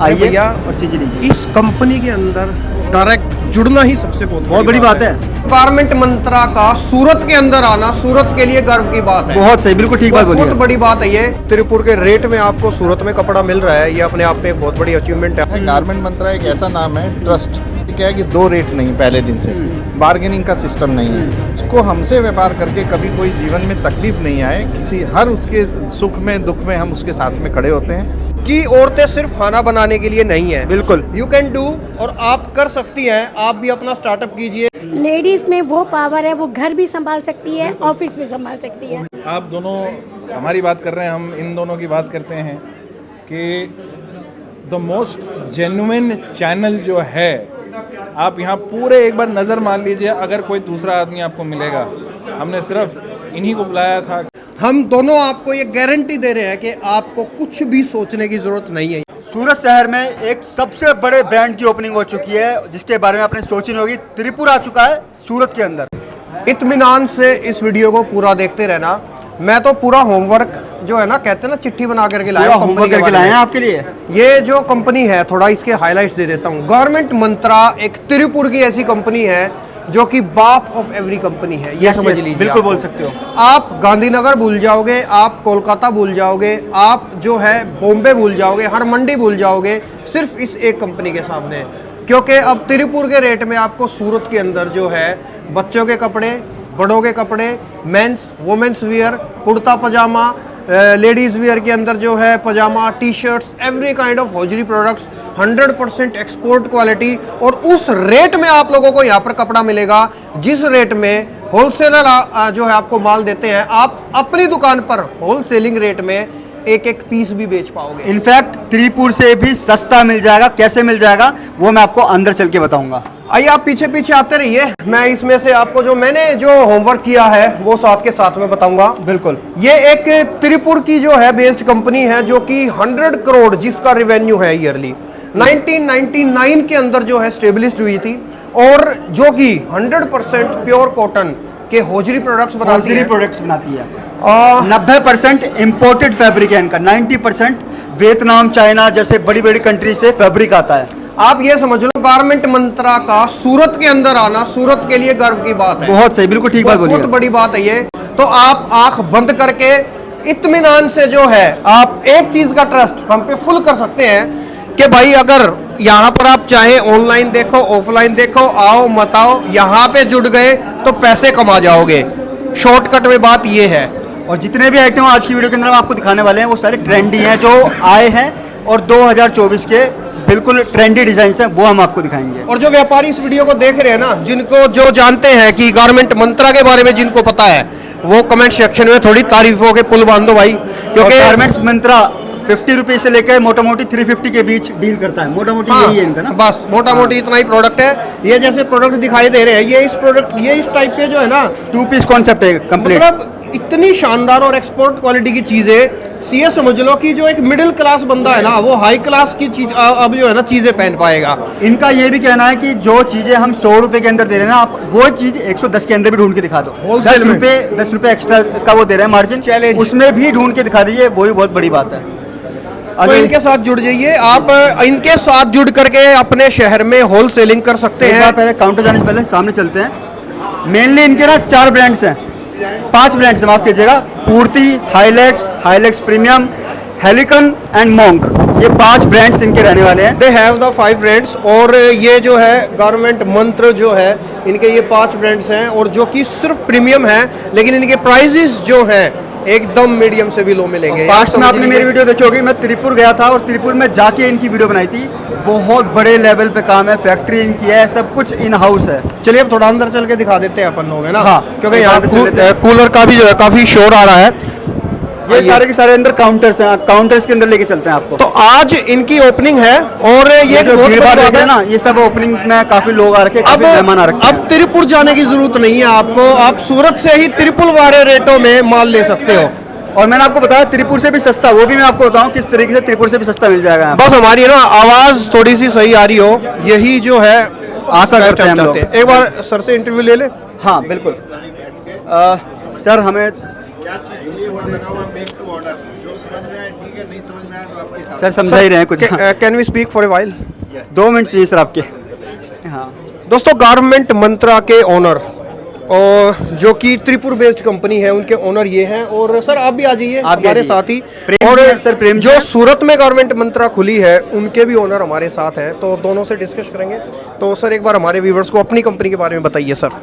आइए भैया और चीजें लीजिए। इस कंपनी के अंदर डायरेक्ट जुड़ना ही सबसे बहुत बड़ी बात है। गारमेंट मंत्रा का सूरत के अंदर आना सूरत के लिए गर्व की बात है। बहुत सही, बिल्कुल ठीक बात बोली। बहुत बड़ी बात है ये। त्रिपुर के रेट में आपको सूरत में कपड़ा मिल रहा है, ये अपने आप में एक बहुत बड़ी अचीवमेंट है। गारमेंट मंत्रा एक ऐसा नाम है, ट्रस्ट। क्या है कि दो रेट नहीं, पहले दिन से बार्गेनिंग का सिस्टम नहीं है। इसको हमसे व्यापार करके कभी कोई जीवन में तकलीफ नहीं आए, किसी हर उसके सुख में दुख में हम उसके साथ में खड़े होते हैं। कि औरतें सिर्फ खाना बनाने के लिए नहीं है, बिल्कुल यू कैन डू, और आप कर सकती हैं। आप भी अपना स्टार्टअप कीजिए। लेडीज में वो पावर है, वो घर भी संभाल सकती है, ऑफिस भी संभाल सकती है। आप दोनों हमारी बात कर रहे हैं, हम इन दोनों की बात करते हैं कि द मोस्ट जेन्युइन चैनल जो है, आप यहाँ पूरे एक बार नज़र मार लीजिए, अगर कोई दूसरा आदमी आपको मिलेगा। हमने सिर्फ इन्हीं को बुलाया था। हम दोनों आपको ये गारंटी दे रहे हैं कि आपको कुछ भी सोचने की जरूरत नहीं है। सूरत शहर में एक सबसे बड़े ब्रांड की ओपनिंग हो चुकी है, जिसके बारे में आपने सोची नहीं होगी। त्रिपुर आ चुका है सूरत के अंदर। इत्मीनान से इस वीडियो को पूरा देखते रहना। मैं तो पूरा होमवर्क जो है ना, कहते हैं ना, चिट्ठी बना करके लाया हूं, होमवर्क करके लाए हैं आपके लिए। ये जो कंपनी है, थोड़ा इसके हाइलाइट्स दे देता हूँ। गारमेंट मंत्रा एक त्रिपुर की ऐसी कंपनी है जो कि बाप ऑफ एवरी कंपनी है, ये समझ लीजिए। बिल्कुल बोल सकते हो। आप गांधीनगर भूल जाओगे, आप कोलकाता भूल जाओगे, आप जो है बॉम्बे भूल जाओगे, हर मंडी भूल जाओगे, सिर्फ इस एक कंपनी के सामने। क्योंकि अब त्रिपुर के रेट में आपको सूरत के अंदर जो है बच्चों के कपड़े, बड़ों के कपड़े, men's women's wear, kurta pajama, ladies wear के अंदर जो है pajama, T shirts, every kind of hosiery products, 100% export quality. और उस रेट में आप लोगों को यहाँ पर कपड़ा मिलेगा जिस रेट में होलसेलर जो है आपको माल देते हैं। आप अपनी दुकान पर होलसेलिंग रेट में एक एक पीस भी बेच पाओगे। इनफैक्ट त्रिपुर से भी सस्ता मिल जाएगा। कैसे मिल जाएगा वो मैं आपको अंदर चल के बताऊंगा। आइए आप पीछे पीछे आते रहिए, मैं इसमें से आपको जो मैंने जो होमवर्क किया है वो साथ के साथ में बताऊंगा। बिल्कुल। ये एक त्रिपुर की जो है बेस्ड कंपनी है, जो कि 100 करोड़ जिसका रेवेन्यू है ईयरली, 1999 के अंदर जो है स्टेब्लिश्ड हुई थी, और जो कि 100% प्योर कॉटन के हॉजरी प्रोडक्ट्स बनाती है। प्रोडक्ट्स बनाती है। 90% इम्पोर्टेड फैब्रिक है इनका। 90% वियतनाम, चाइना जैसे बड़ी बड़ी कंट्री से फैब्रिक आता है। आप ये समझ लो, गारमेंट मंत्रा का सूरत के अंदर आना सूरत के लिए गर्व की बात है। बहुत सही, बिल्कुल ठीक बात बोली। बहुत बड़ी बात है ये। तो आप आंख बंद करके इत्मीनान से जो है आप एक चीज का ट्रस्ट हम पे फुल कर सकते हैं कि भाई अगर यहाँ पर आप चाहे ऑनलाइन देखो, ऑफलाइन देखो, आओ मत आओ, यहाँ पे जुड़ गए तो पैसे कमा जाओगे। शॉर्टकट में बात ये है। और जितने भी आइटम आज की वीडियो के अंदर हम आपको दिखाने वाले हैं वो सारे ट्रेंडी हैं जो आए हैं, और 2024 के बिल्कुल ट्रेंडी डिजाइन हैं, वो हम आपको दिखाएंगे। और जो व्यापारी इस वीडियो को देख रहे हैं ना, जिनको जो जानते हैं कि गारमेंट मंत्रा के बारे में जिनको पता है, वो कमेंट सेक्शन में थोड़ी तारीफों के पुल बांध दो भाई। क्योंकि गारमेंट्स मंत्रा 50 रुपीज से लेकर मोटा मोटी 350 के बीच डील करता है। मोटा मोटी यही है इनका ना। बस मोटा मोटी इतना ही प्रोडक्ट है। ये जैसे प्रोडक्ट दिखाई दे रहे हैं, ये इस टाइप के जो है ना, 2 पीस कॉन्सेप्ट है कंप्लीट। मतलब इतनी शानदार और एक्सपोर्ट क्वालिटी की चीजें। ये समझ लो कि जो एक मिडिल क्लास बंदा है ना, वो हाई क्लास की चीज अब जो है ना चीजें पहन पाएगा। इनका ये भी कहना है कि जो चीजें हम 100 रुपए के अंदर दे रहे हैं ना, आप वो चीज 110 के अंदर भी ढूंढ के दिखा दो। होलसेल में 10 रुपए एक्स्ट्रा का वो दे रहे हैं मार्जिन, चैलेंज, उसमें भी ढूंढ के दिखा दीजिए, वो भी बहुत बड़ी बात है। तो इनके साथ जुड़ जाइए। आप इनके साथ जुड़ करके अपने शहर में होलसेलिंग कर सकते हैं। पहले काउंटर जाने से पहले सामने चलते हैं। मेनली इनके ना 4 ब्रांड्स हैं, 5 ब्रांड्स हैं, माफ कीजिएगा। पूर्ति, हाइलेक्स प्रीमियम, हेलिकन एंड मोंक, ये 5 ब्रांड्स इनके रहने वाले हैं। They have the 5 brands. और ये जो है गारमेंट मंत्र जो है, इनके ये 5 ब्रांड्स हैं, और जो कि सिर्फ प्रीमियम है, लेकिन इनके प्राइजेस जो हैं एकदम मीडियम से भी लो मिलेंगे। पास्ट में आपने मेरी वीडियो देखी होगी, मैं त्रिपुर गया था और त्रिपुर में जाके इनकी वीडियो बनाई थी। बहुत बड़े लेवल पे काम है, फैक्ट्री इनकी है, सब कुछ इन हाउस है। चलिए अब थोड़ा अंदर चल के दिखा देते हैं अपन लोग, है ना। हाँ, क्योंकि यहाँ कूलर का भी जो है काफी शोर आ रहा है। ये सारे के सारे अंदर काउंटर्स हैं, काउंटर्स के अंदर लेके चलते हैं आपको। तो आज इनकी ओपनिंग है, और ये जो भीड़ भाड़ है ना, ये सब ओपनिंग में काफी लोग आ रखे हैं, काफी मेहमान आ रखे हैं। अब त्रिपुर जाने की जरूरत नहीं है आपको, आप सूरत से ही त्रिपुर वाले रेटों में माल ले सकते हो। और मैंने आपको बताया त्रिपुर से भी सस्ता, वो भी मैं आपको बताऊं किस तरीके से त्रिपुर से भी सस्ता मिल जाएगा। बस हमारी ना आवाज थोड़ी सी सही आ रही हो, यही जो है आशा करते हैं हम लोग। एक बार सर से इंटरव्यू ले ले। हाँ बिल्कुल। सर हमें क्या चीज चाहिए, वहाँ लगा हुआ मेक टू ऑर्डर, जो समझ में आए ठीक है, नहीं समझ में आए तो आपके सर समझा ही रहे हैं कुछ। Can we speak for a while? 2 minute चाहिए सर आपके। हाँ दोस्तों, गारमेंट मंत्रा के ओनर और जो कि त्रिपुर बेस्ड कंपनी है, उनके ओनर ये हैं। और सर आप भी आ जाइए आप भी हमारे आ जाइए। साथ ही। प्रेम और जी हैं सर, प्रेम जी जो हैं। सूरत में गारमेंट मंत्रा खुली है, उनके भी ओनर हमारे साथ हैं, तो दोनों से डिस्कस करेंगे। तो सर एक बार हमारे व्यूवर्स को अपनी कंपनी के बारे में बताइए सर।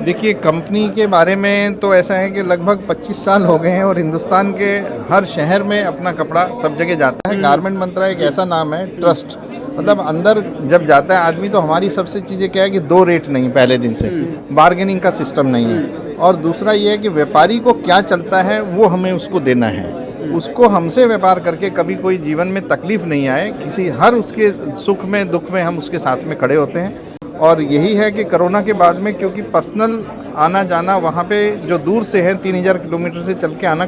देखिए, कंपनी के बारे में तो ऐसा है कि लगभग 25 साल हो गए हैं और हिंदुस्तान के हर शहर में अपना कपड़ा सब जगह जाता है। गारमेंट मंत्रा एक ऐसा नाम है, ट्रस्ट, मतलब अंदर जब जाता है आदमी तो हमारी सबसे चीज़ें क्या है कि 2 रेट नहीं, पहले दिन से बार्गेनिंग का सिस्टम नहीं है। और दूसरा ये है कि व्यापारी को क्या चलता है वो हमें उसको देना है, उसको हमसे व्यापार करके कभी कोई जीवन में तकलीफ नहीं आए, किसी हर उसके सुख में दुख में हम उसके साथ में खड़े होते हैं। और यही है कि कोरोना के बाद में, क्योंकि पर्सनल आना जाना वहाँ पे जो दूर से है 3000 किलोमीटर से चल के आना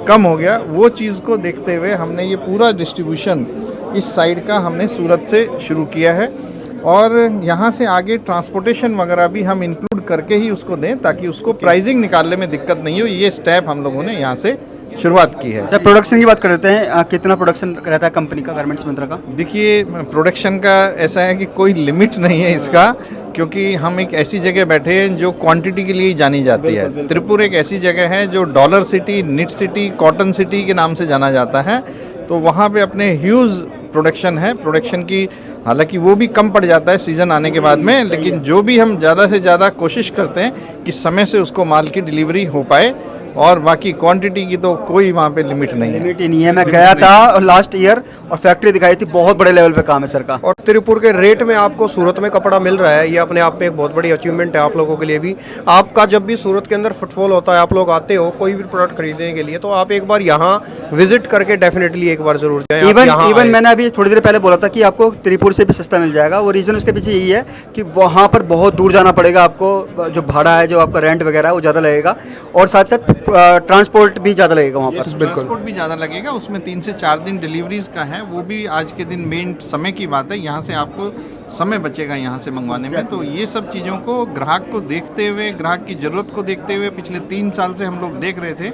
कम हो गया, वो चीज़ को देखते हुए हमने ये पूरा डिस्ट्रीब्यूशन इस साइड का हमने सूरत से शुरू किया है। और यहाँ से आगे ट्रांसपोर्टेशन वगैरह भी हम इंक्लूड करके ही उसको दें, ताकि उसको प्राइसिंग निकालने में दिक्कत नहीं हो। ये स्टेप हम लोगों ने यहाँ से शुरुआत की है। सर प्रोडक्शन की बात कर लेते हैं, कितना प्रोडक्शन रहता है कंपनी का, गारमेंट्स मंत्रा का? देखिए, प्रोडक्शन का ऐसा है कि कोई लिमिट नहीं है इसका, क्योंकि हम एक ऐसी जगह बैठे हैं जो क्वांटिटी के लिए जानी जाती है। त्रिपुर एक ऐसी जगह है जो dollar city, knit city, cotton city के नाम से जाना जाता है। तो वहाँ पे अपने ह्यूज प्रोडक्शन है। प्रोडक्शन की हालांकि वो भी कम पड़ जाता है सीज़न आने के बाद में, लेकिन जो भी हम ज़्यादा से ज़्यादा कोशिश करते हैं कि समय से उसको माल की डिलीवरी हो पाए। और बाकी क्वांटिटी की तो कोई वहाँ पे लिमिट नहीं है। लिमिट ही नहीं है। मैं गया था लास्ट ईयर और फैक्ट्री दिखाई थी, बहुत बड़े लेवल पे काम है सर का। और त्रिपुर के रेट में आपको सूरत में कपड़ा मिल रहा है, ये अपने आप में एक बहुत बड़ी अचीवमेंट है आप लोगों के लिए भी। आपका जब भी सूरत के अंदर फुटफॉल होता है, आप लोग आते हो कोई भी प्रोडक्ट खरीदने के लिए, तो आप एक बार यहाँ विजिट करके डेफिनेटली एक बार जरूर जाएं। इवन मैंने अभी थोड़ी देर पहले बोला था कि आपको त्रिपुर से भी सस्ता मिल जाएगा। वो रीज़न उसके पीछे यही है कि वहाँ पर बहुत दूर जाना पड़ेगा आपको, जो भाड़ा है, जो आपका रेंट वगैरह है वो ज़्यादा लगेगा, और साथ साथ ट्रांसपोर्ट भी ज़्यादा लगेगा वहाँ पर। ट्रांसपोर्ट भी ज़्यादा लगेगा, उसमें 3 से 4 दिन डिलीवरीज का है। वो भी आज के दिन मेन समय की बात है, यहाँ से आपको समय बचेगा यहाँ से मंगवाने में। तो ये सब चीज़ों को ग्राहक को देखते हुए, ग्राहक की ज़रूरत को देखते हुए पिछले 3 साल से हम लोग देख रहे थे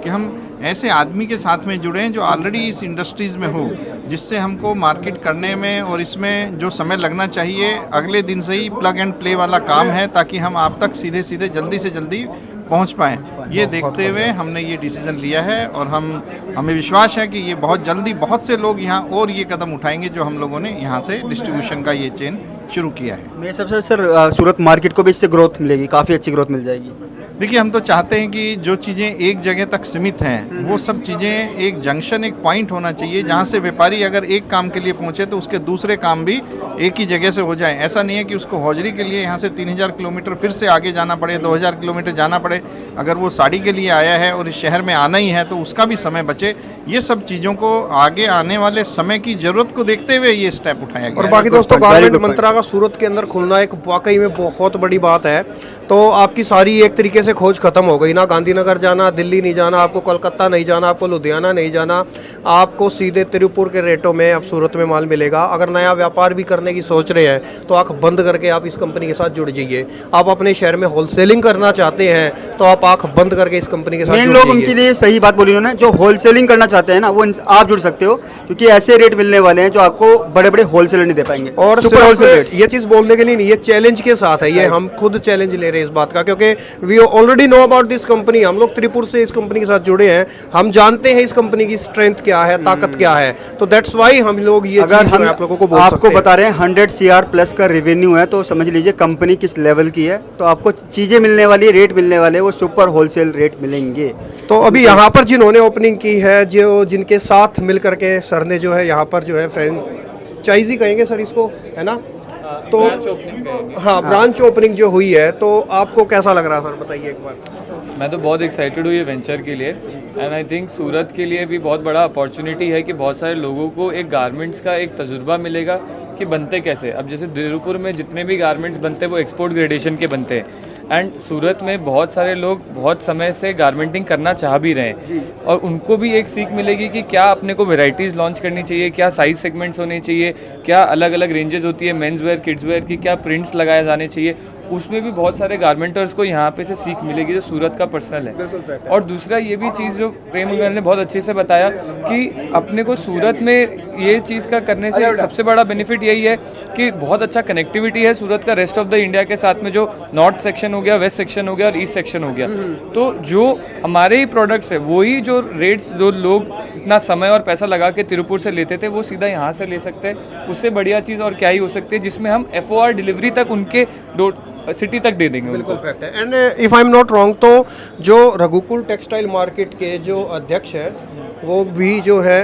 कि हम ऐसे आदमी के साथ में जुड़े हैं जो ऑलरेडी इस इंडस्ट्रीज़ में हो, जिससे हमको मार्केट करने में और इसमें जो समय लगना चाहिए अगले दिन से ही प्लग एंड प्ले वाला काम है, ताकि हम आप तक सीधे सीधे जल्दी से जल्दी पहुंच पाएँ। ये देखते हुए हमने ये डिसीजन लिया है और हमें विश्वास है कि ये बहुत जल्दी बहुत से लोग यहाँ और ये कदम उठाएंगे जो हम लोगों ने यहाँ से डिस्ट्रीब्यूशन का ये चेन शुरू किया है। मेरे सबसे सर सूरत मार्केट को भी इससे ग्रोथ मिलेगी, काफ़ी अच्छी ग्रोथ मिल जाएगी। देखिए, हम तो चाहते हैं कि जो चीज़ें एक जगह तक सीमित हैं, वो सब चीज़ें एक जंक्शन, एक पॉइंट होना चाहिए जहाँ से व्यापारी अगर एक काम के लिए पहुँचे तो उसके दूसरे काम भी एक ही जगह से हो जाए। ऐसा नहीं है कि उसको हौजरी के लिए यहाँ से 3000 किलोमीटर फिर से आगे जाना पड़े, 2000 किलोमीटर जाना पड़े। अगर वो साड़ी के लिए आया है और इस शहर में आना ही है तो उसका भी समय बचे। ये सब चीज़ों को आगे आने वाले समय की ज़रूरत को देखते हुए ये स्टेप उठाया गया। और बाकी दोस्तों, गारमेंट मंत्रा का सूरत के अंदर खुलना एक वाकई में बहुत बड़ी बात है। तो आपकी सारी एक तरीके से खोज खत्म हो गई ना, गांधीनगर जाना, दिल्ली नहीं जाना, आपको कोलकाता नहीं जाना, आपको लुधियाना नहीं जाना, आपको सीधे त्रिपुर के रेटों में अब सूरत में माल मिलेगा। अगर नया व्यापार भी करने की सोच रहे हैं तो आंख बंद करके आप इस कंपनी के साथ जुड़ जाइए। आप अपने शहर में होलसेलिंग करना चाहते हैं तो आप आंख बंद करके इस कंपनी के साथ मेन जुड़ लोग जाइए। उनके लिए सही बात बोली उन्होंने, जो होलसेलिंग करना चाहते हैं ना वो आप जुड़ सकते हो, क्योंकि ऐसे रेट मिलने वाले हैं जो आपको बड़े बड़े होलसेलर नहीं दे पाएंगे। और सुपर होलसेल सिर्फ ये चीज बोलने के लिए नहीं, ये चैलेंज के साथ है, ये हम खुद चैलेंज ले रहे हैं इस बात का, क्योंकि we already know about this company. हम लोग त्रिपुर से इस कंपनी के साथ जुड़े हैं, हम जानते हैं इस कंपनी की स्ट्रेंथ क्या है, ताकत क्या है। तो दैट्स वाई हम लोग ये अगर चीज हम आप लोगों को बोल आपको सकते हैं। बता रहे हैं 100 CR प्लस का रेवेन्यू है, तो समझ लीजिए कंपनी किस लेवल की है। तो आपको चीज़ें मिलने वाली, रेट मिलने वाले वो सुपर होलसेल रेट मिलेंगे। तो अभी यहाँ पर जिन्होंने ओपनिंग की है, जो जिनके साथ मिल करके सर ने जो है यहाँ पर जो है फ्रेंचाइजी ही कहेंगे सर इसको, है ना? तो हाँ, ब्रांच ओपनिंग जो हुई है, तो आपको कैसा लग रहा है सर, बताइए एक बार। मैं तो बहुत एक्साइटेड हूँ ये वेंचर के लिए, एंड आई थिंक सूरत के लिए भी बहुत बड़ा अपॉर्चुनिटी है कि बहुत सारे लोगों को एक गारमेंट्स का एक तजुर्बा मिलेगा कि बनते कैसे। अब जैसे तिरुपुर में जितने भी गारमेंट्स बनते हैं वो एक्सपोर्ट ग्रेडेशन के बनते हैं, एंड सूरत में बहुत सारे लोग बहुत समय से गारमेंटिंग करना चाह भी रहे हैं, और उनको भी एक सीख मिलेगी कि क्या अपने को वेराइटीज़ लॉन्च करनी चाहिए, क्या साइज सेगमेंट्स होने चाहिए, क्या अलग अलग रेंजेस होती है मेंस वेयर, किड्स वेयर की, क्या प्रिंट्स लगाए जाने चाहिए। उसमें भी बहुत सारे गारमेंटर्स को यहाँ पे से सीख मिलेगी जो सूरत का पर्सनल है। और दूसरा ये भी चीज़ जो प्रेम ने बहुत अच्छे से बताया कि अपने को सूरत में ये चीज़ का करने से सबसे बड़ा बेनिफिट यही है कि बहुत अच्छा कनेक्टिविटी है सूरत का रेस्ट ऑफ द इंडिया के साथ में, जो नॉर्थ सेक्शन हो गया, वेस्ट सेक्शन हो गया और ईस्ट सेक्शन हो गया। तो जो हमारे ही प्रोडक्ट्स है वही जो रेट्स जो लोग इतना समय और पैसा लगा के तिरुपुर से लेते थे वो सीधा यहाँ से ले सकते हैं। उससे बढ़िया चीज़ और क्या ही हो सकती है, जिसमें हम FOR डिलीवरी तक उनके सिटी तक दे देंगे। बिल्कुल फैक्ट है। And if I am not wrong तो जो रघुकुल टेक्सटाइल मार्केट के जो अध्यक्ष हैं वो भी जो है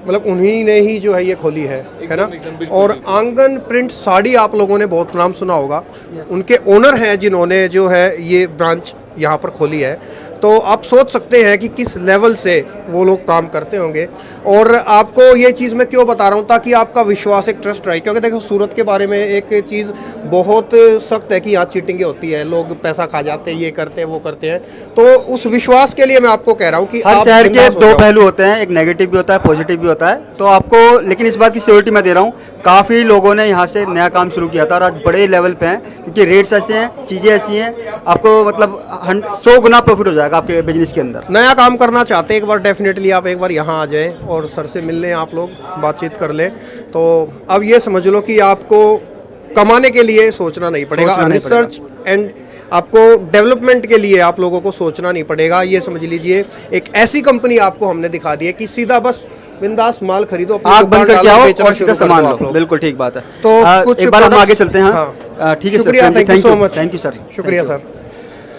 मतलब उन्हीं ने ही जो है ये खोली है ना। और आंगन प्रिंट साड़ी आप लोगों ने बहुत नाम सुना होगा, उनके ओनर हैं जिन्होंने जो है ये ब्रांच यहाँ पर खोली है। तो आप सोच सकते हैं कि किस लेवल से वो लोग काम करते होंगे। और आपको ये चीज़ मैं क्यों बता रहा हूँ, ताकि आपका विश्वास, एक ट्रस्ट रहे। क्योंकि देखो सूरत के बारे में एक चीज़ बहुत सख्त है कि यहाँ चीटिंग होती है, लोग पैसा खा जाते हैं, ये करते हैं वो करते हैं। तो उस विश्वास के लिए मैं आपको कह रहा हूँ कि हर शहर के दो पहलू होते हैं, एक नेगेटिव भी होता है, पॉजिटिव भी होता है। तो आपको लेकिन इस बात की सिक्योरिटी मैं दे रहा हूँ, काफ़ी लोगों ने यहाँ से नया काम शुरू किया था और आज बड़े लेवल पे हैं, क्योंकि रेट्स ऐसे हैं, चीज़ें ऐसी हैं, आपको मतलब 100 गुना प्रॉफिट हो जाएगा आपके बिजनेस के अंदर। नया काम करना चाहते हैं एक बार डेफिनेटली आप एक बार यहाँ आ जाएं और सर से मिल लें, आप लोग बातचीत कर लें। तो अब ये समझ लो कि आपको कमाने के लिए सोचना नहीं पड़ेगा, रिसर्च एंड आपको डेवलपमेंट के लिए आप लोगों को सोचना नहीं पड़ेगा। ये समझ लीजिए एक ऐसी कंपनी आपको हमने दिखा दी है कि सीधा बस बिंदास माल खरीदो, आग बंद करके आओ और सीधा सामान लो। बिल्कुल ठीक बात है। तो कुछ एक बार हम आगे चलते हैं। हाँ ठीक है, शुक्रिया, thank you so much. Thank you sir, शुक्रिया सर।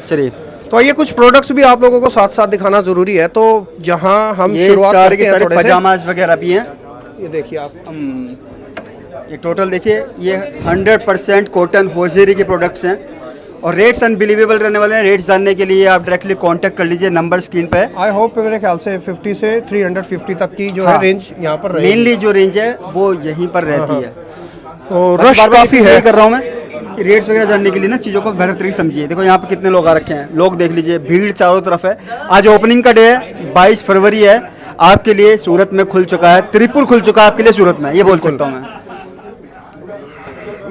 चलिए, तो ये कुछ प्रोडक्ट्स भी आप लोगों को साथ साथ दिखाना जरूरी है। तो जहां हम शुरुआत करते हैं थोड़े से, पजामाज वगैरह भी हैं। ये देखिए आप, ये टोटल देखिए, ये 100% कॉटन होजरी के प्रोडक्ट्स हैं और रेट्स अनबिलीवेबल रहने वाले हैं। रेट्स जानने के लिए आप डायरेक्टली कांटेक्ट कर लीजिए, नंबर स्क्रीन पे है। आई होप मेरे ख्याल से 50 से 350 तक की जो है रेंज यहाँ पर रहेगी। मेनली जो रेंज है वो यहीं पर रहती है। तो रश काफ़ी है। कर रहा हूँ मैं कि रेट्स वगैरह जानने के लिए ना चीज़ों को बेहतर तरीके से समझिए। देखो यहाँ पे कितने लोग आ रखे हैं, लोग देख लीजिए, भीड़ चारों तरफ है। आज ओपनिंग का डे है, 22 फरवरी है। आपके लिए सूरत में खुल चुका है, त्रिपुर खुल चुका है आपके लिए सूरत में, ये बोल सकता हूँ मैं।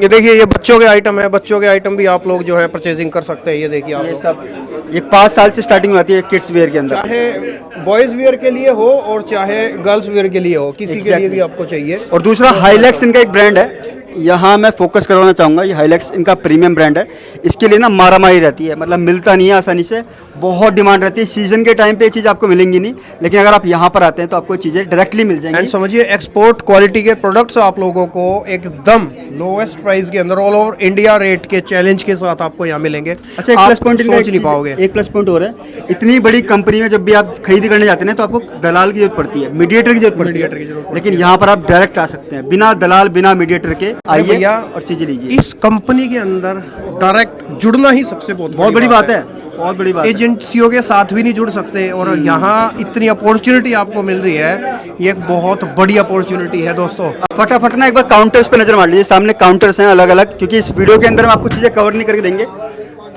ये देखिए, ये बच्चों के आइटम है, बच्चों के आइटम भी आप लोग जो है परचेजिंग कर सकते हैं। ये देखिए आप ये सब, ये 5 साल से स्टार्टिंग होती है किड्स वेयर के अंदर, चाहे बॉयज वेयर के लिए हो और चाहे गर्ल्स वेयर के लिए हो, किसी के लिए भी आपको चाहिए। और दूसरा हाईलैक्स इनका एक ब्रांड है, यहाँ मैं फोकस करवाना चाहूँगा। ये हाईलैक्स इनका प्रीमियम ब्रांड है। इसके लिए ना मारामारी रहती है, मतलब मिलता नहीं है आसानी से, बहुत डिमांड रहती है। सीजन के टाइम पे ये चीज़ आपको मिलेंगी नहीं, लेकिन अगर आप यहाँ पर आते हैं तो आपको चीज़ें डायरेक्टली मिल जाएंगी। एंड समझिए, एक्सपोर्ट क्वालिटी के प्रोडक्ट्स आप लोगों को एकदम लोएस्ट प्राइस के अंदर ऑल ओवर इंडिया रेट के चैलेंज के साथ आपको यहाँ मिलेंगे। अच्छा, एक आप प्लस पॉइंट सोच नहीं पाओगे। एक प्लस पॉइंट और है, इतनी बड़ी कंपनी में जब भी आप खरीदी करने जाते हैं तो आपको दलाल की जरूरत पड़ती है, मीडिएटर की जरूरत पड़ती है। लेकिन यहाँ पर आप डायरेक्ट आ सकते हैं, बिना दलाल बिना मीडिएटर के आइए और चीजें लीजिए। इस कंपनी के अंदर डायरेक्ट जुड़ना ही सबसे बहुत बड़ी बात है, बहुत बड़ी बात है। एजेंसियों के साथ भी नहीं जुड़ सकते और यहाँ इतनी अपॉर्चुनिटी आपको मिल रही है, ये एक बहुत बड़ी अपॉर्चुनिटी है दोस्तों। फटाफट ना एक बार काउंटर्स पे नजर मार लीजिए, सामने काउंटर्स हैं अलग अलग, क्योंकि इस वीडियो के अंदर हम आपको चीजें कवर नहीं करके देंगे।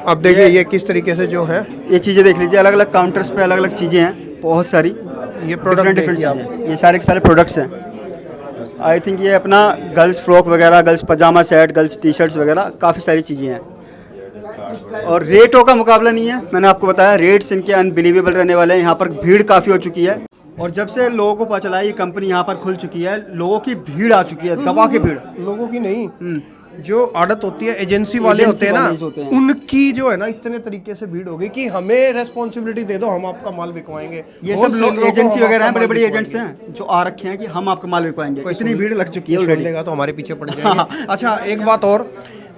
अब देखिए ये किस तरीके से जो है, ये चीजें देख लीजिए, अलग अलग काउंटर्स पे अलग अलग चीजें हैं, बहुत सारी। ये प्रोडक्ट डिफरेंट चीजें, ये सारे के सारे प्रोडक्ट्स हैं। आई थिंक ये अपना गर्ल्स फ्रॉक वगैरह, गर्ल्स पजामा सेट, गर्ल्स टी शर्ट्स वगैरह, काफ़ी सारी चीज़ें हैं। और रेटों का मुकाबला नहीं है, मैंने आपको बताया रेट्स इनके अनबिलीवेबल रहने वाले हैं। यहाँ पर भीड़ काफ़ी हो चुकी है और जब से लोगों को पता चला ये कंपनी यहाँ पर खुल चुकी है, लोगों की भीड़ आ चुकी है, दबा के भीड़। लोगों की नहीं, जो आदत होती है एजेंसी वाले होते हैं ना, उनकी जो है ना इतने तरीके से भीड़ हो गई कि हमें रेस्पॉन्सिबिलिटी दे दो, हम आपका माल बिकवाएंगे। ये सब लोग एजेंसी वगैरह हैं, बड़े बड़े एजेंट्स हैं जो आ रखे हैं कि हम आपका माल बिकवाएंगे। इतनी भीड़ लग चुकी है ऑलरेडी, तो हमारे पीछे पड़ जाएंगे। अच्छा, एक बात और,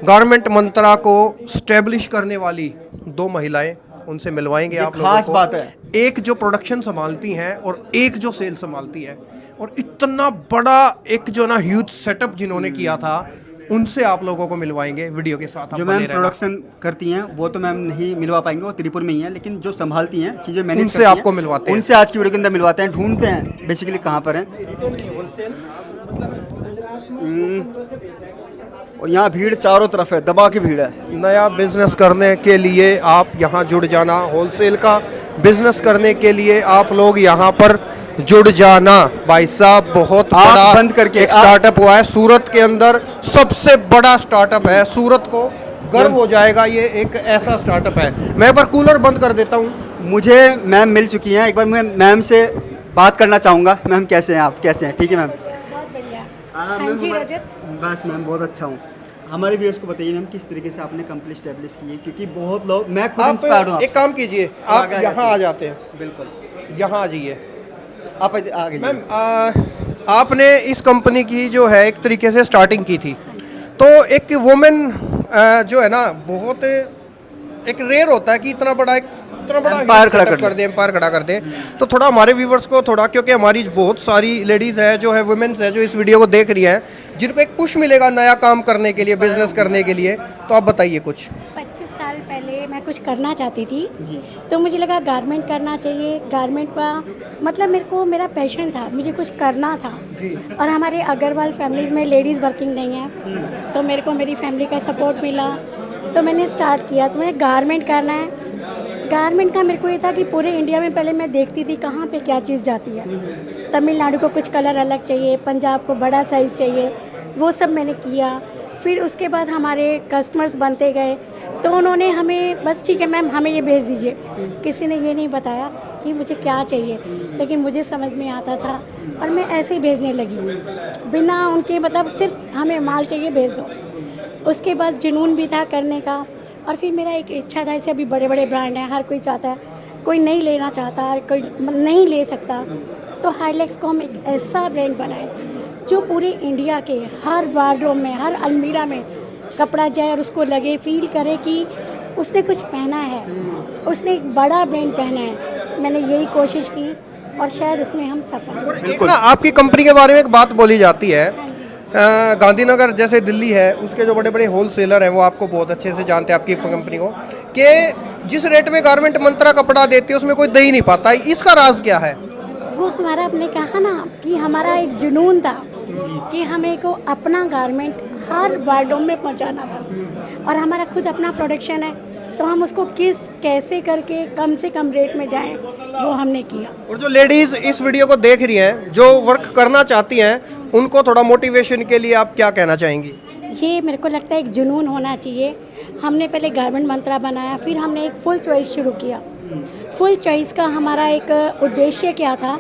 गारमेंट मंत्रा को स्टेब्लिश करने वाली 2 महिलाएं, उनसे मिलवाएंगे आप लोगों को। खास बात है, एक जो प्रोडक्शन संभालती हैं और एक जो सेल संभालती है, और इतना बड़ा एक जो ना ह्यूज सेटअप जिन्होंने किया था, उनसे आप लोगों को मिलवाएंगे वीडियो के साथ। जो मैम प्रोडक्शन करती हैं वो तो मैम नहीं मिलवा पाएंगे, वो त्रिपुर में ही हैं, लेकिन जो संभालती हैं चीज़ें मैनेज उनसे आपको मिलवाते हैं, उनसे आज की वीडियो के अंदर मिलवाते हैं, ढूंढते हैं बेसिकली कहाँ पर हैं। और यहाँ भीड़ चारों तरफ है, दबा की भीड़ है। नया बिजनेस करने के लिए आप यहाँ जुड़ जाना, होलसेल का बिजनेस करने के लिए आप लोग यहाँ पर जुड़ जाना। भाई साहब, बहुत बड़ा बंद करके एक स्टार्टअप हुआ है सूरत के अंदर, सबसे बड़ा स्टार्टअप है, सूरत को गर्व हो जाएगा। ये एक ऐसा स्टार्टअप है। मैं एक बार कूलर बंद कर देता हूँ। मुझे मैम मिल चुकी हैं, एक बार मैं मैम से बात करना चाहूँगा। मैम कैसे हैं आप, कैसे हैं? ठीक है मैम, हाँ मैम, जी, हमारे- रजत। बस मैम बहुत अच्छा हूँ। हमारे व्यूअर्स को बताइए मैम किस तरीके से आपने कंपनी स्टैब्लिश की है, क्योंकि बहुत लोग, मैं खुद इंस्पायर्ड हूँ आप एक आपसे। काम कीजिए, आप आगे आ यहाँ जाते आ हैं। जाते हैं, बिल्कुल, यहाँ आ जाइए आप आगे मैम। जाइए। आपने इस कंपनी की जो है एक तरीके से स्टार्टिंग की थी, तो एक वुमेन जो है ना, बहुत एक रेयर होता है कि इतना बड़ा Empire खड़ा कर कर दे, एम्पायर खड़ा कर दे। तो थोड़ा हमारे व्यूवर्स को थोड़ा, क्योंकि हमारी बहुत सारी लेडीज़ है जो है, वुमेन्स है जो इस वीडियो को देख रही हैं, जिनको एक पुश मिलेगा नया काम करने के लिए, बिजनेस करने के लिए, तो आप बताइए कुछ। 25 साल पहले मैं कुछ करना चाहती थी, तो मुझे लगा गारमेंट करना चाहिए। गारमेंट का मतलब मेरा पैशन था, मुझे कुछ करना था। और हमारे अग्रवाल फैमिलीज़ में लेडीज़ वर्किंग नहीं है, तो मेरे को मेरी फैमिली का सपोर्ट मिला, तो मैंने स्टार्ट किया। तो मुझे गारमेंट करना है। गारमेंट का मेरे को ये था कि पूरे इंडिया में पहले मैं देखती थी कहाँ पे क्या चीज़ जाती है। तमिलनाडु को कुछ कलर अलग चाहिए, पंजाब को बड़ा साइज़ चाहिए, वो सब मैंने किया। फिर उसके बाद हमारे कस्टमर्स बनते गए, तो उन्होंने हमें बस ठीक है मैम हमें ये भेज दीजिए। किसी ने ये नहीं बताया कि मुझे क्या चाहिए, लेकिन मुझे समझ में आता था और मैं ऐसे ही भेजने लगी, बिना उनके मतलब सिर्फ हमें माल चाहिए भेज दो। उसके बाद जुनून भी था करने का, और फिर मेरा एक इच्छा था, ऐसे अभी बड़े बड़े ब्रांड हैं, हर कोई चाहता है, कोई नहीं लेना चाहता, कोई नहीं ले सकता, तो हाईलेक्स को हम एक ऐसा ब्रांड बनाए जो पूरे इंडिया के हर वार्डरोब में, हर अलमीरा में कपड़ा जाए और उसको लगे, फील करे कि उसने कुछ पहना है, उसने एक बड़ा ब्रांड पहना है। मैंने यही कोशिश की और शायद उसमें हम सफल। एक ना आपकी कंपनी के बारे में एक बात बोली जाती है, गांधीनगर जैसे दिल्ली है, उसके जो बड़े बड़े होलसेलर हैं वो आपको बहुत अच्छे से जानते हैं, आपकी कंपनी को, कि जिस रेट में गारमेंट मंत्रा कपड़ा देती है उसमें कोई दे ही नहीं पाता। इसका राज क्या है? वो हमारा, आपने कहा ना कि हमारा एक जुनून था कि हमें को अपना गारमेंट हर वार्डों में पहुंचाना था, और हमारा खुद अपना प्रोडक्शन है, तो हम उसको कैसे करके कम से कम रेट में जाएं, वो हमने किया। और जो लेडीज़ इस वीडियो को देख रही हैं, जो वर्क करना चाहती हैं, उनको थोड़ा मोटिवेशन के लिए आप क्या कहना चाहेंगी? ये मेरे को लगता है एक जुनून होना चाहिए। हमने पहले गारमेंट मंत्रा बनाया, फिर हमने एक फुल चॉइस शुरू किया। फुल चॉइस का हमारा एक उद्देश्य क्या था,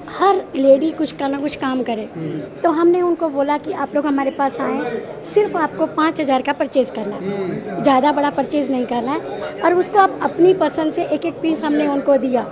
हर लेडी कुछ का ना कुछ काम करे। तो हमने उनको बोला कि आप लोग हमारे पास आएँ, सिर्फ आपको 5,000 का परचेज़ करना है, ज़्यादा बड़ा परचेज़ नहीं करना है, और उसको आप अपनी पसंद से एक एक पीस हमने उनको दिया,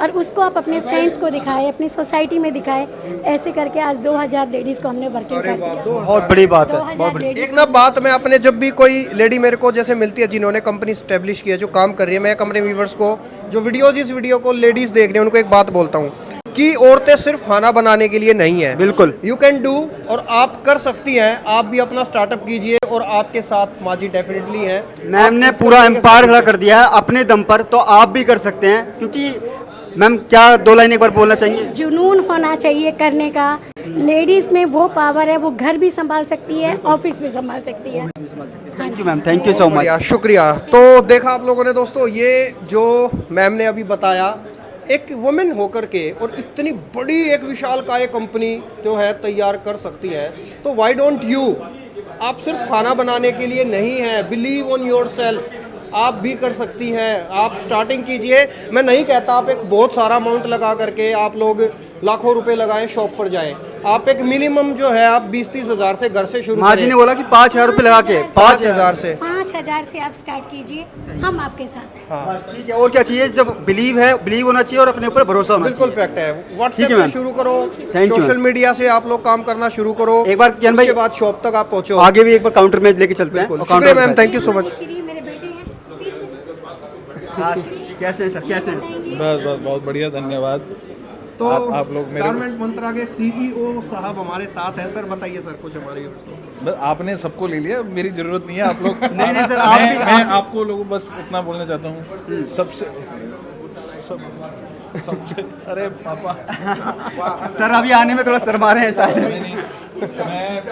और उसको आप अपने फ्रेंड्स को दिखाए, अपनी सोसाइटी में दिखाए। ऐसे करके आज 2,000 लेडीज़ को हमने वर्किंग कर दिया। बहुत बड़ी बात है, 2,000 बहुत बड़ी। लेडीज़ एक ना बात मैं अपने, जब भी कोई लेडी मेरे को जैसे मिलती है जिन्होंने कंपनी स्टैब्लिश की है, जो काम कर रही है, मैं अपने व्यूवर्स को, जो वीडियोज इस वीडियो को लेडीज़ देख रही हैं, उनको एक बात बोलता हूँ कि औरतें सिर्फ खाना बनाने के लिए नहीं है। बिल्कुल, यू कैन डू, और आप कर सकती हैं। आप भी अपना स्टार्टअप कीजिए, और आपके साथ माजी डेफिनेटली हैं। मैम ने पूरा एम्पायर खड़ा कर दिया है अपने दम पर, तो आप भी कर सकते हैं। क्योंकि मैम क्या 2 लाइन एक बार बोलना चाहिए? जुनून होना चाहिए करने का। लेडीज़ में वो पावर है, वो घर भी संभाल सकती है, ऑफिस भी संभाल सकती है। Thank you ma'am, thank you so बढ़िया, मच। शुक्रिया। तो देखा आप लोगों ने दोस्तों, ये जो मैम ने अभी बताया, एक वुमेन होकर के और इतनी बड़ी एक विशालकाय कंपनी जो है तैयार कर सकती है, तो व्हाई डोंट यू? आप सिर्फ खाना बनाने के लिए नहीं है, बिलीव ऑन योरसेल्फ, आप भी कर सकती हैं। आप स्टार्टिंग कीजिए। मैं नहीं कहता आप एक बहुत सारा अमाउंट लगा करके आप लोग लाखों रुपए लगाएं, शॉप पर जाएं। आप एक मिनिमम जो है आप 20-30 हज़ार से घर से शुरू माँ जी ने बोला कि 5,000 रुपये लगा के 5,000 से। 5,000 से आप स्टार्ट कीजिए, हम आपके साथ हैं। हाँ, ठीक है। और क्या चाहिए? जब बिलीव होना चाहिए और अपने ऊपर भरोसा होना बिल्कुल चाहिए। फैक्ट है। ठीक व्हाट्सएप है से मैम। शुरू करो, Thank you social ma'am. Media से आप लोग काम करना शुरू करो। एक बार किरण भाई, उसके बाद शॉप तक आप पहुंचो। आगे भी एक बार काउंटर में लेके चलते हैं। और शुक्रिया काउंटर मैम, पे thank you so much. Shri मेरे बेटे हैं, 30 हाँ, कैसे हैं सर, कैसे हैं? बस बस बहुत बढ़िया, धन्यवाद। तो आप लोग मेरे गारमेंट मंत्रा के सीईओ साहब हमारे साथ हैं। सर बताइए सर कुछ हमारे व्यूअर्स को। बस आपने सबको ले लिया, मेरी जरूरत नहीं है। आप लोग नहीं सर, आप भी मैं आपको लोगों बस इतना बोलना चाहता हूँ, सबसे अरे पापा सर अभी आने में थोड़ा शर्मा रहे हैं शायद। नहीं, मैं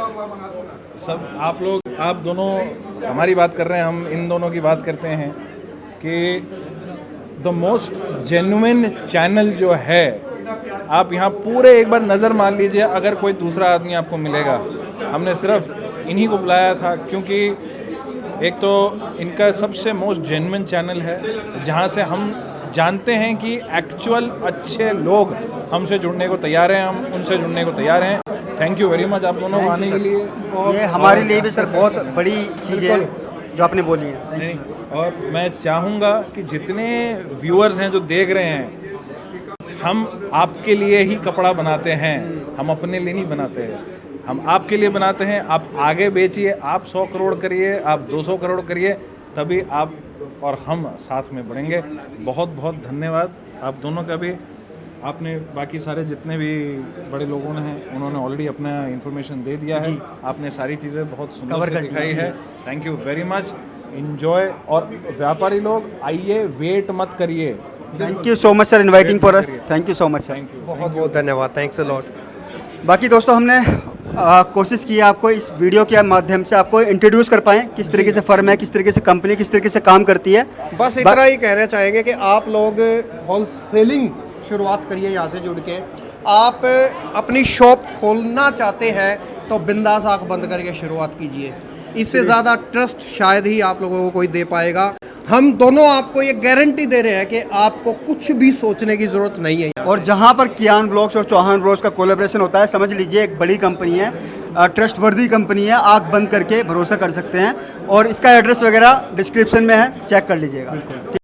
सब आप लोग, आप दोनों हमारी बात कर रहे हैं, हम इन दोनों की बात करते हैं कि द मोस्ट जेन्युइन चैनल जो है, आप यहाँ पूरे एक बार नज़र मार लीजिए, अगर कोई दूसरा आदमी आपको मिलेगा। हमने सिर्फ इन्हीं को बुलाया था क्योंकि एक तो इनका सबसे मोस्ट जेन्युइन चैनल है, जहाँ से हम जानते हैं कि एक्चुअल अच्छे लोग हमसे जुड़ने को तैयार हैं, हम उनसे जुड़ने को तैयार हैं। थैंक यू वेरी मच आप दोनों को आने के लिए। ये हमारे लिए भी सर बहुत बड़ी चीज़ है जो आपने बोली है। नहीं, और मैं चाहूँगा कि जितने व्यूअर्स हैं जो देख रहे हैं, हम आपके लिए ही कपड़ा बनाते हैं, हम अपने लिए नहीं बनाते हैं, हम आपके लिए बनाते हैं। आप आगे बेचिए, आप 100 करोड़ करिए, आप 200 करोड़ करिए, तभी आप और हम साथ में बढ़ेंगे। बहुत बहुत धन्यवाद आप दोनों का भी। आपने बाकी सारे जितने भी बड़े लोगों ने हैं उन्होंने ऑलरेडी अपना इन्फॉर्मेशन दे दिया है, आपने सारी चीज़ें बहुत सुंदर से दिखाई है। Thank you very much, enjoy. और व्यापारी लोग आइए, वेट मत करिए। Thank you so much sir inviting for us. Thank you so much sir. Thank you. बहुत बहुत धन्यवाद, थैंक्स अ लॉट। बाकी दोस्तों हमने कोशिश की है आपको इस वीडियो के माध्यम से आपको इंट्रोड्यूस कर पाएँ किस तरीके से फर्म है, किस तरीके से कंपनी, किस तरीके से काम करती है। बस इतना ही कहना चाहेंगे कि आप लोग होलसेलिंग शुरुआत करिए यहाँ से जुड़ के। आप अपनी शॉप खोलना चाहते हैं तो बिंदास आंख बंद करके शुरुआत कीजिए। इससे ज़्यादा ट्रस्ट शायद ही आप लोगों को कोई दे पाएगा। हम दोनों आपको ये गारंटी दे रहे हैं कि आपको कुछ भी सोचने की ज़रूरत नहीं है। और जहाँ पर कियान ब्लॉग्स और चौहान ब्लॉग्स का कोलैबोरेशन होता है, समझ लीजिए एक बड़ी कंपनी है, ट्रस्टवर्दी कंपनी है, आंख बंद करके भरोसा कर सकते हैं। और इसका एड्रेस वगैरह डिस्क्रिप्शन में है, चेक कर लीजिएगा।